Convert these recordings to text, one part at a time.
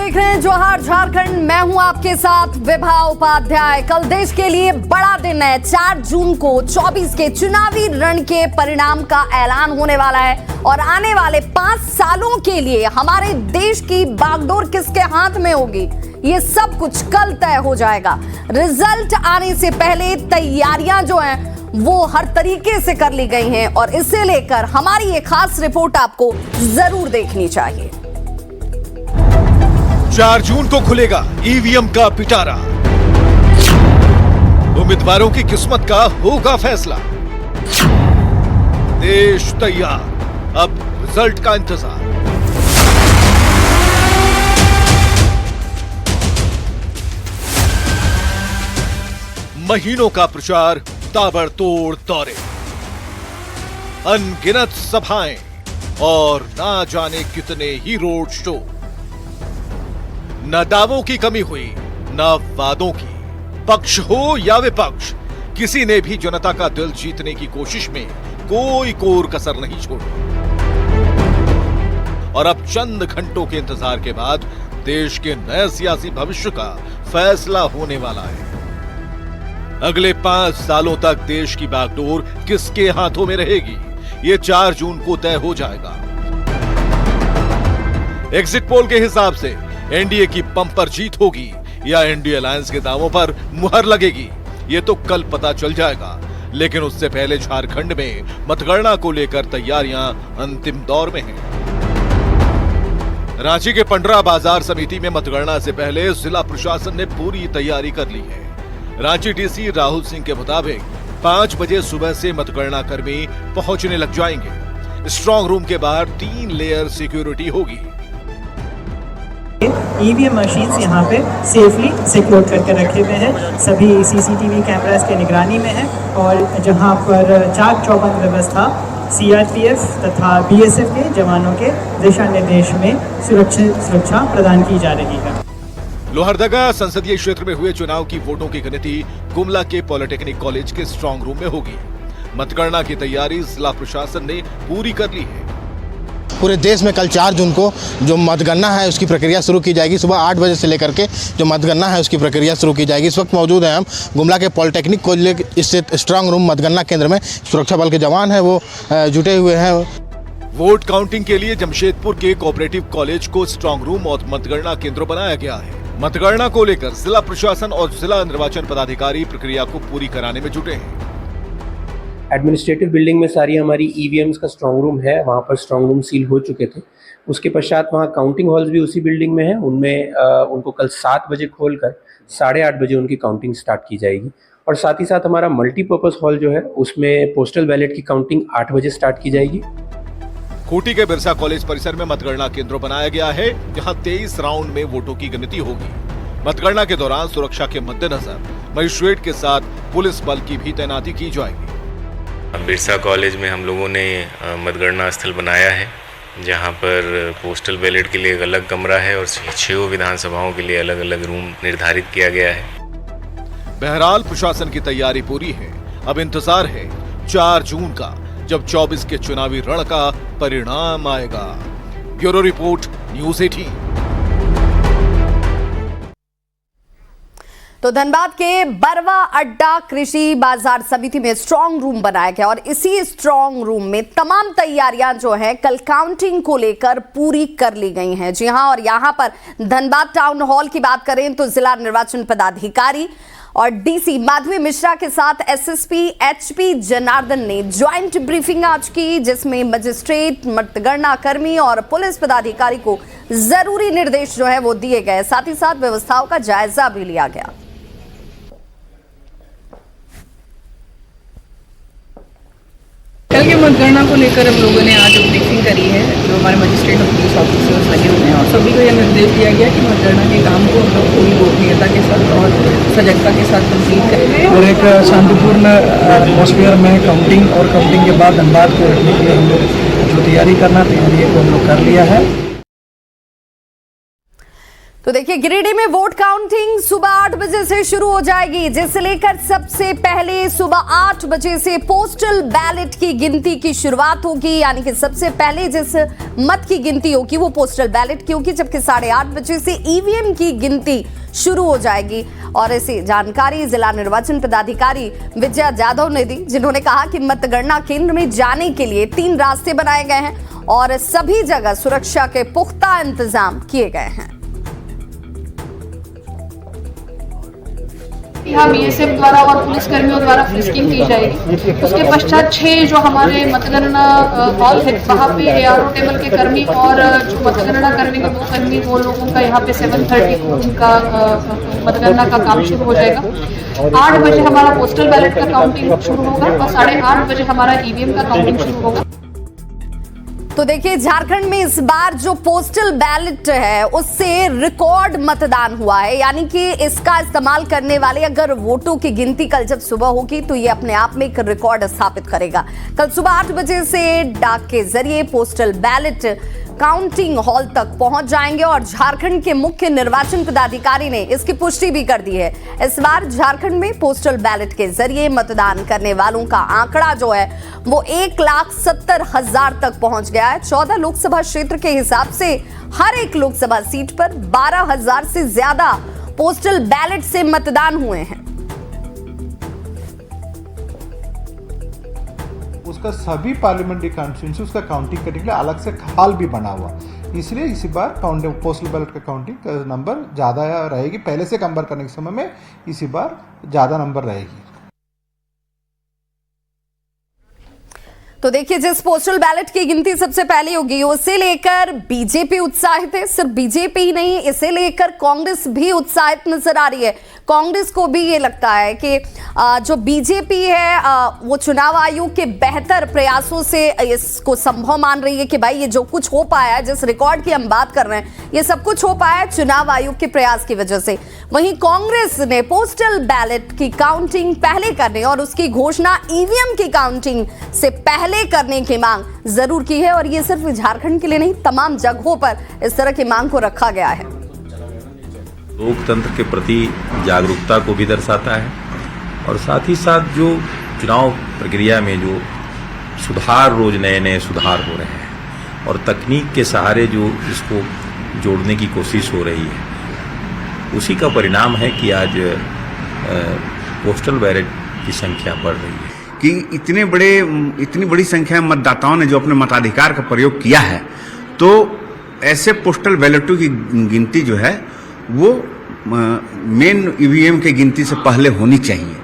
देख रहे हैं जोहार झारखंड। मैं हूं आपके साथ विभा उपाध्याय। कल देश के लिए बड़ा दिन है। 4 जून को 24 के चुनावी रण के परिणाम का ऐलान होने वाला है और आने वाले 5 सालों के लिए हमारे देश की बागडोर किसके हाथ में होगी, ये सब कुछ कल तय हो जाएगा। रिजल्ट आने से पहले तैयारियां जो हैं वो हर तरीके से कर ली गई हैं और इसे लेकर हमारी ये खास रिपोर्ट आपको जरूर देखनी चाहिए। 4 जून को खुलेगा ईवीएम का पिटारा। उम्मीदवारों की किस्मत का होगा फैसला। देश तैयार, अब रिजल्ट का इंतजार। महीनों का प्रचार, ताबड़तोड़ दौरे, अनगिनत सभाएं और ना जाने कितने ही रोड शो। न दावों की कमी हुई, न वादों की। पक्ष हो या विपक्ष, किसी ने भी जनता का दिल जीतने की कोशिश में कोई कोर कसर नहीं छोड़ी। और अब चंद घंटों के इंतजार के बाद देश के नए सियासी भविष्य का फैसला होने वाला है। अगले 5 सालों तक देश की बागडोर किसके हाथों में रहेगी, ये 4 जून को तय हो जाएगा। एग्जिट पोल के हिसाब से एनडीए की बंपर जीत होगी या एनडीए अलायंस के दावों पर मुहर लगेगी, ये तो कल पता चल जाएगा। लेकिन उससे पहले झारखंड में मतगणना को लेकर तैयारियां अंतिम दौर में हैं। रांची के पंडरा बाजार समिति में मतगणना से पहले जिला प्रशासन ने पूरी तैयारी कर ली है। रांची डीसी राहुल सिंह के मुताबिक 5 बजे सुबह से मतगणना कर्मी पहुंचने लग जाएंगे। स्ट्रांग रूम के बाहर 3 लेयर सिक्योरिटी होगी। ईवीएम मशीन्स यहाँ पे सेफली सिक्योर करके रखे हुए हैं, सभी सीसीटीवी कैमरास के निगरानी में है और जहाँ पर चाक चौबंद व्यवस्था सीआरपीएफ तथा बीएसएफ के जवानों के दिशा निर्देश में सुरक्षा प्रदान की जा रही है। लोहरदगा संसदीय क्षेत्र में हुए चुनाव की वोटों की गिनती गुमला के पॉलिटेक्निक कॉलेज के स्ट्रांग रूम में होगी। मतगणना की तैयारी जिला प्रशासन ने पूरी कर ली है। पूरे देश में कल 4 जून को जो मतगणना है उसकी प्रक्रिया शुरू की जाएगी। सुबह 8 बजे से लेकर के जो मतगणना है उसकी प्रक्रिया शुरू की जाएगी। इस वक्त मौजूद हैं हम गुमला के पॉलिटेक्निक कॉलेज स्थित स्ट्रांग रूम मतगणना केंद्र में। सुरक्षा बल के जवान हैं वो जुटे हुए हैं। वोट काउंटिंग के लिए जमशेदपुर के कोऑपरेटिव कॉलेज को स्ट्रांग रूम और मतगणना केंद्र बनाया गया है। मतगणना को लेकर जिला प्रशासन और जिला निर्वाचन पदाधिकारी प्रक्रिया को पूरी कराने में जुटे हैं। एडमिनिस्ट्रेटिव बिल्डिंग में सारी हमारी ईवीएम्स का स्ट्रांग रूम है, वहाँ पर स्ट्रांग रूम सील हो चुके थे। उसके पश्चात वहाँ काउंटिंग हॉल्स भी उसी बिल्डिंग में है। उनमें उनको कल 7 बजे खोलकर 8:30 बजे उनकी काउंटिंग स्टार्ट की जाएगी। और साथ ही साथ हमारा मल्टीपर्पज़ हॉल जो है उसमें पोस्टल बैलेट की काउंटिंग 8 बजे स्टार्ट की जाएगी। खूंटी के बिरसा कॉलेज परिसर में मतगणना केंद्र बनाया गया है, जहां 23 राउंड में वोटों की गिनती होगी। मतगणना के दौरान सुरक्षा के मद्देनजर मजिस्ट्रेट के साथ पुलिस बल की भी तैनाती की जाएगी। बिरसा कॉलेज में हम लोगों ने मतगणना स्थल बनाया है, जहां पर पोस्टल बैलेट के लिए एक अलग कमरा है और 6 विधानसभाओं के लिए अलग अलग रूम निर्धारित किया गया है। बहरहाल प्रशासन की तैयारी पूरी है। अब इंतजार है 4 जून का, जब 24 के चुनावी रण का परिणाम आएगा। Bureau report, news 18। तो धनबाद के बरवा अड्डा कृषि बाजार समिति में स्ट्रांग रूम बनाया गया और इसी स्ट्रांग रूम में तमाम तैयारियां जो है कल काउंटिंग को लेकर पूरी कर ली गई हैं। जी हां, और यहां पर धनबाद टाउन हॉल की बात करें तो जिला निर्वाचन पदाधिकारी और डीसी माधवी मिश्रा के साथ एसएसपी एचपी जनार्दन ने ज्वाइंट ब्रीफिंग आज की, जिसमें मजिस्ट्रेट, मतगणना कर्मी और पुलिस पदाधिकारी को जरूरी निर्देश जो है वो दिए गए। साथ ही साथ व्यवस्थाओं का जायजा भी लिया गया। कल के मतगणना को लेकर हम लोगों ने आज ब्रीफिंग करी है। जो हमारे मजिस्ट्रेट और पुलिस ऑफिसर्स लगे हुए हैं और सभी को यह निर्देश दिया गया कि मतगणना के काम को हम लोग पूरी गोपनीयता के साथ और सजगता के साथ कंप्लीट करें और एक शांतिपूर्ण एटमॉस्फेयर में काउंटिंग और काउंटिंग के बाद धनबाद को रखने के लिए हम लोग जो तैयारी को हम लोग कर लिया है। तो देखिए, गिरिडीह में वोट काउंटिंग सुबह 8 बजे से शुरू हो जाएगी, जिसे लेकर सबसे पहले सुबह 8 बजे से पोस्टल बैलेट की गिनती की शुरुआत होगी। यानी कि सबसे पहले जिस मत की गिनती होगी वो पोस्टल बैलेट की होगी, जबकि 8:30 बजे से ईवीएम की गिनती शुरू हो जाएगी। और ऐसी जानकारी जिला निर्वाचन पदाधिकारी विजया यादव ने दी, जिन्होंने कहा कि मतगणना केंद्र में जाने के लिए 3 रास्ते बनाए गए हैं और सभी जगह सुरक्षा के पुख्ता इंतजाम किए गए हैं। यहाँ बीएसएफ द्वारा और पुलिसकर्मियों द्वारा फ्रिस्किंग की जाएगी। उसके पश्चात 6 जो हमारे मतगणना हॉल है वहाँ पे ARO टेबल के कर्मी और जो मतगणना करने के 2 कर्मी, वो लोगों का यहाँ पे 7:30 उनका मतगणना का काम शुरू हो जाएगा। 8 बजे हमारा पोस्टल बैलेट का काउंटिंग शुरू होगा और 8:30 बजे हमारा ईवीएम का काउंटिंग शुरू होगा। तो देखिए, झारखंड में इस बार जो पोस्टल बैलेट है उससे रिकॉर्ड मतदान हुआ है। यानी कि इसका इस्तेमाल करने वाले अगर वोटों की गिनती कल जब सुबह होगी तो ये अपने आप में एक रिकॉर्ड स्थापित करेगा। कल सुबह 8 बजे से डाक के जरिए पोस्टल बैलेट काउंटिंग हॉल तक पहुंच जाएंगे और झारखंड के मुख्य निर्वाचन पदाधिकारी ने इसकी पुष्टि भी कर दी है। इस बार झारखंड में पोस्टल बैलेट के जरिए मतदान करने वालों का आंकड़ा जो है वो 1,70,000 तक पहुंच गया है। 14 लोकसभा क्षेत्र के हिसाब से हर एक लोकसभा सीट पर 12,000 से ज्यादा पोस्टल बैलेट से मतदान हुए हैं। उसका सभी पार्लियामेंट्री कॉन्स्टिट्यूंसी उसका काउंटिंग करने के लिए अलग से हॉल भी बना हुआ, इसलिए इसी बार पोस्टल बैलेट का काउंटिंग नंबर ज़्यादा रहेगी। पहले से कंपेयर करने के समय में इसी बार ज़्यादा नंबर रहेगी। तो देखिए, जिस पोस्टल बैलेट की गिनती सबसे पहले होगी उसे लेकर बीजेपी उत्साहित है। सिर्फ बीजेपी ही नहीं, इसे लेकर कांग्रेस भी उत्साहित नजर आ रही है। कांग्रेस को भी ये लगता है कि जो बीजेपी है वो चुनाव आयोग के बेहतर प्रयासों से इसको संभव मान रही है कि भाई ये जो कुछ हो पाया है, जिस रिकॉर्ड की हम बात कर रहे हैं, ये सब कुछ हो पाया है चुनाव आयोग के प्रयास की वजह से। वहीं कांग्रेस ने पोस्टल बैलेट की काउंटिंग पहले करने और उसकी घोषणा ईवीएम की काउंटिंग से पहले करने की मांग जरूर की है। और ये सिर्फ झारखंड के लिए नहीं, तमाम जगहों पर इस तरह की मांग को रखा गया है। लोकतंत्र के प्रति जागरूकता को भी दर्शाता है और साथ ही साथ जो चुनाव प्रक्रिया में जो सुधार, रोज नए नए सुधार हो रहे हैं और तकनीक के सहारे जो इसको जोड़ने की कोशिश हो रही है, उसी का परिणाम है कि आज पोस्टल बैलेट की संख्या बढ़ रही है। कि इतनी बड़ी संख्या में मतदाताओं ने जो अपने मताधिकार का प्रयोग किया है, तो ऐसे पोस्टल बैलेटों की गिनती जो है वो मेन ईवीएम की गिनती से पहले होनी चाहिए।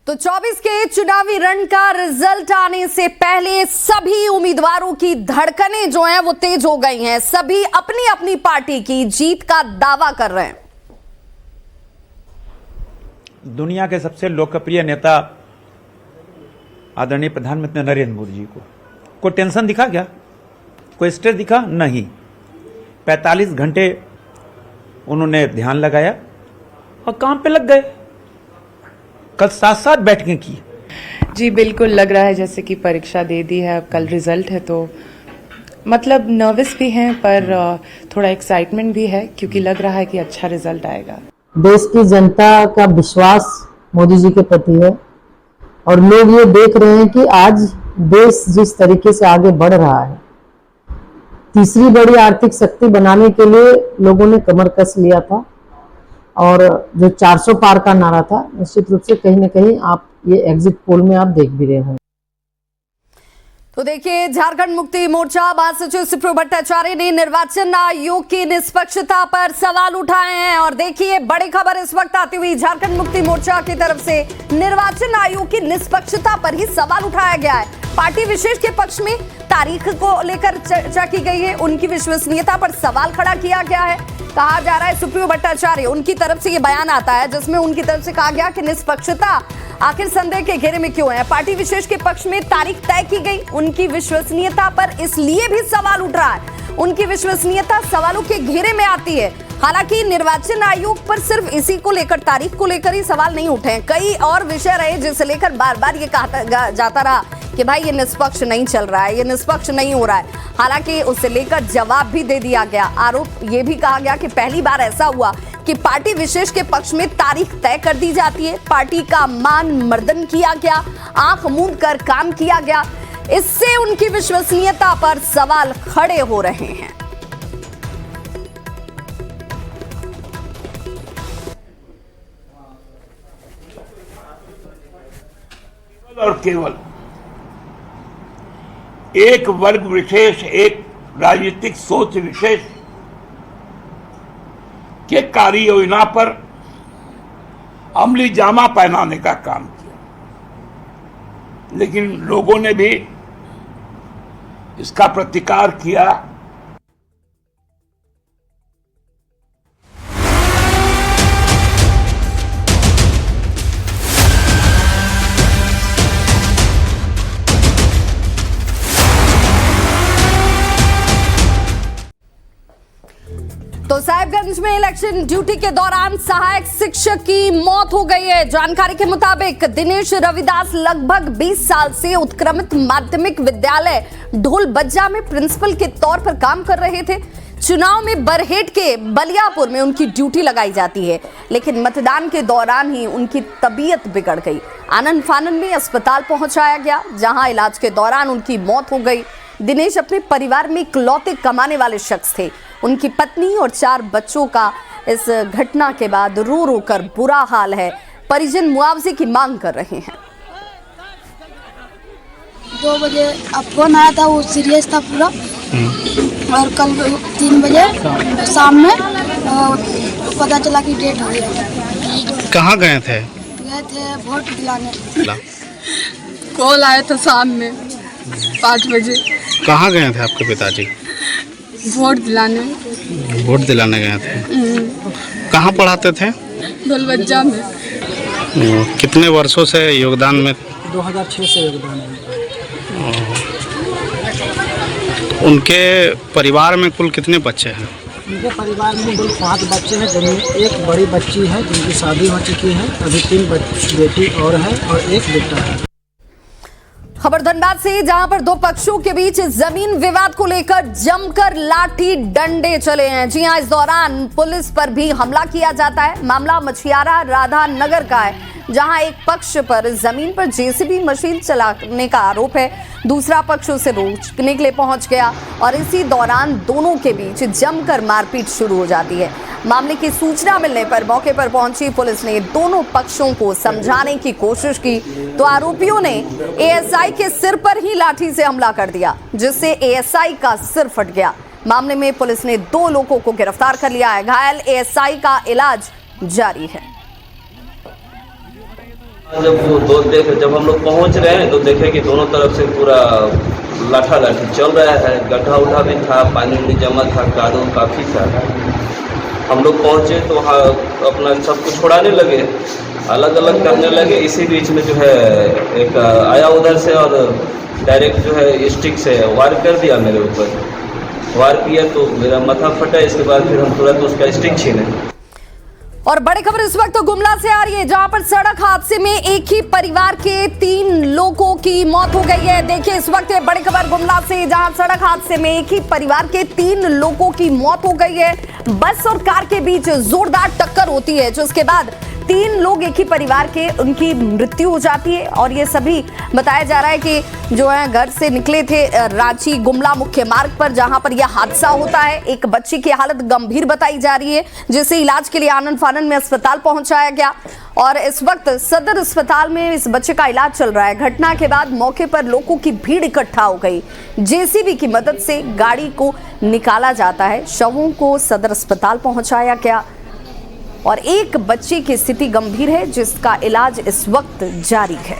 तो 24 के चुनावी रण का रिजल्ट आने से पहले सभी उम्मीदवारों की धड़कनें जो हैं वो तेज हो गई हैं। सभी अपनी अपनी पार्टी की जीत का दावा कर रहे हैं। दुनिया के सबसे लोकप्रिय नेता आदरणीय प्रधानमंत्री नरेंद्र मोदी जी को टेंशन दिखा क्या? कोई स्ट्रेस दिखा? नहीं। 45 घंटे उन्होंने ध्यान लगाया और काम पे लग गए। कल 7 बैठकें की। जी बिल्कुल, लग रहा है जैसे कि परीक्षा दे दी है, अब कल रिजल्ट है तो मतलब नर्वस भी हैं पर थोड़ा एक्साइटमेंट भी है, क्योंकि लग रहा है कि अच्छा रिजल्ट आएगा। देश की जनता का विश्वास मोदी जी के प्रति है और लोग ये देख रहे हैं कि आज देश जिस तरीके से आगे बढ़ रहा है, तीसरी बड़ी आर्थिक शक्ति बनाने के लिए लोगों ने कमर कस लिया था और जो 400 पार का नारा था, निश्चित रूप से कहीं ना कहीं आप ये एग्जिट पोल में आप देख भी रहे हैं। तो देखिए, झारखंड मुक्ति मोर्चा महासचिव सुप्रियो भट्टाचार्य ने निर्वाचन आयोग की निष्पक्षता पर सवाल उठाए हैं। और देखिए, बड़ी खबर इस वक्त आती हुई झारखंड मुक्ति मोर्चा की तरफ से निर्वाचन आयोग की निष्पक्षता पर ही सवाल उठाया गया है। पार्टी विशेष के पक्ष में तारीख को लेकर चर्चा की गई है, उनकी विश्वसनीयता पर सवाल खड़ा किया गया है। कहा जा रहा है सुप्रियो भट्टाचार्य, उनकी तरफ से ये बयान आता है जिसमें उनकी तरफ से कहा गया कि निष्पक्षता आखिर संदेह के घेरे में क्यों है। पार्टी विशेष के पक्ष में तारीख तय की गई, उनकी विश्वसनीयता पर इसलिए भी सवाल उठ रहा है, उनकी विश्वसनीयता सवालों के घेरे में आती है। हालांकि निर्वाचन आयोग पर सिर्फ इसी को लेकर, तारीख को लेकर ही सवाल नहीं उठे हैं, कई और विषय रहे जिसे लेकर बार बार ये कहा जाता रहा कि भाई ये निष्पक्ष नहीं चल रहा है, ये निष्पक्ष नहीं हो रहा है। हालांकि उसे लेकर जवाब भी दे दिया गया। आरोप ये भी कहा गया कि पहली बार ऐसा हुआ कि पार्टी विशेष के पक्ष में तारीख तय कर दी जाती है, पार्टी का मान मर्दन किया गया, आंख मूंद कर काम किया गया। इससे उनकी विश्वसनीयता पर सवाल खड़े हो रहे हैं। और केवल एक वर्ग विशेष, एक राजनीतिक सोच विशेष के कार्य योजना पर अमली जामा पहनाने का काम किया, लेकिन लोगों ने भी इसका प्रतिकार किया। तो साहिबगंज में इलेक्शन ड्यूटी के दौरान सहायक शिक्षक की मौत हो गई है। जानकारी के मुताबिक दिनेश रविदास लगभग 20 साल से उत्क्रमित माध्यमिक विद्यालय ढोलबज्जा में प्रिंसिपल के तौर पर काम कर रहे थे। चुनाव में बरहेट के बलियापुर में उनकी ड्यूटी लगाई जाती है, लेकिन मतदान के दौरान ही उनकी तबीयत बिगड़ गई। आनन फानन में अस्पताल पहुंचाया गया, जहां इलाज के दौरान उनकी मौत हो गई। दिनेश अपने परिवार में इकलौते कमाने वाले शख्स थे। उनकी पत्नी और 4 बच्चों का इस घटना के बाद रो रो कर बुरा हाल है। परिजन मुआवजे की मांग कर रहे हैं। 2 बजे अब फोन आया था, वो सीरियस था पूरा, और कल 3 बजे शाम में पता चला कि डेट हो गया। कहाँ गए थे? गए थे वोट दिलाने। कॉल आया था शाम में 5 बजे। कहाँ गए थे आपके पिताजी? वोट दिलाने। वोट दिलाने गए थे। कहाँ पढ़ाते थे? ढोलबज्जा में। कितने वर्षों से योगदान में? 2006 से योगदान है। उनके परिवार में कुल कितने बच्चे हैं? उनके परिवार में कुल 5 बच्चे हैं, जिनमें एक बड़ी बच्ची है जिनकी शादी हो चुकी है, अभी 3 बेटी और है और एक बेटा है। खबर धनबाद से, जहां पर 2 पक्षों के बीच जमीन विवाद को लेकर जमकर लाठी डंडे चले हैं। जी हां, इस दौरान पुलिस पर भी हमला किया जाता है। मामला मछियारा राधा नगर का है, जहां एक पक्ष पर जमीन पर जेसीबी मशीन चलाने का आरोप है, दूसरा पक्ष उसे रोकने के लिए पहुंच गया और इसी दौरान दोनों के बीच जमकर मारपीट शुरू हो जाती है। मामले की सूचना मिलने पर मौके पर पहुंची पुलिस ने दोनों पक्षों को समझाने की कोशिश की, तो आरोपियों ने एएसआई के सिर पर ही लाठी से हमला कर दिया, जिससे एएसआई का सिर फट गया। मामले में पुलिस ने 2 लोगों को गिरफ्तार कर लिया है। घायल एएसआई का इलाज जारी है। जब हम लोग पहुंच रहे हैं तो देखे कि दोनों तरफ से पूरा लाठा लाठी चल रहा है। गड्ढा उठा भी था, पानी भी जमा था, कादो काफ़ी था। हम लोग पहुंचे तो वहाँ अपना सब कुछ छुड़ाने लगे, अलग अलग करने लगे। इसी बीच में जो है एक आया उधर से और डायरेक्ट जो है स्टिक से वार कर दिया मेरे ऊपर। वार किया तो मेरा माथा फटा। इसके बाद फिर हम तुरंत उसका स्टिक छीने। और बड़ी खबर इस वक्त तो गुमला से आ रही है, जहां पर सड़क हादसे में एक ही परिवार के 3 लोगों की मौत हो गई है। देखिए इस वक्त बड़ी खबर गुमला से, जहां सड़क हादसे में एक ही परिवार के 3 लोगों की मौत हो गई है। बस और कार के बीच जोरदार टक्कर होती है, जिसके बाद 3 लोग एक ही परिवार के उनकी मृत्यु हो जाती है। और ये सभी बताया जा रहा है कि जो है घर से निकले थे रांची गुमला मुख्य मार्ग पर, जहां पर यह हादसा होता है। एक बच्ची की हालत गंभीर बताई जा रही है, जिसे इलाज के लिए आनंद फानन में अस्पताल पहुंचाया गया और इस वक्त सदर अस्पताल में इस बच्चे का इलाज चल रहा है। घटना के बाद मौके पर लोगों की भीड़ इकट्ठा हो गई। जेसीबी की मदद से गाड़ी को निकाला जाता है, शवों को सदर अस्पताल पहुंचाया गया और एक बच्चे की स्थिति गंभीर है, जिसका इलाज इस वक्त जारी है।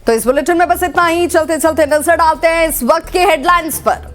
तो इस बुलेटिन में बस इतना ही। चलते चलते नजर डालते हैं इस वक्त के हेडलाइंस पर।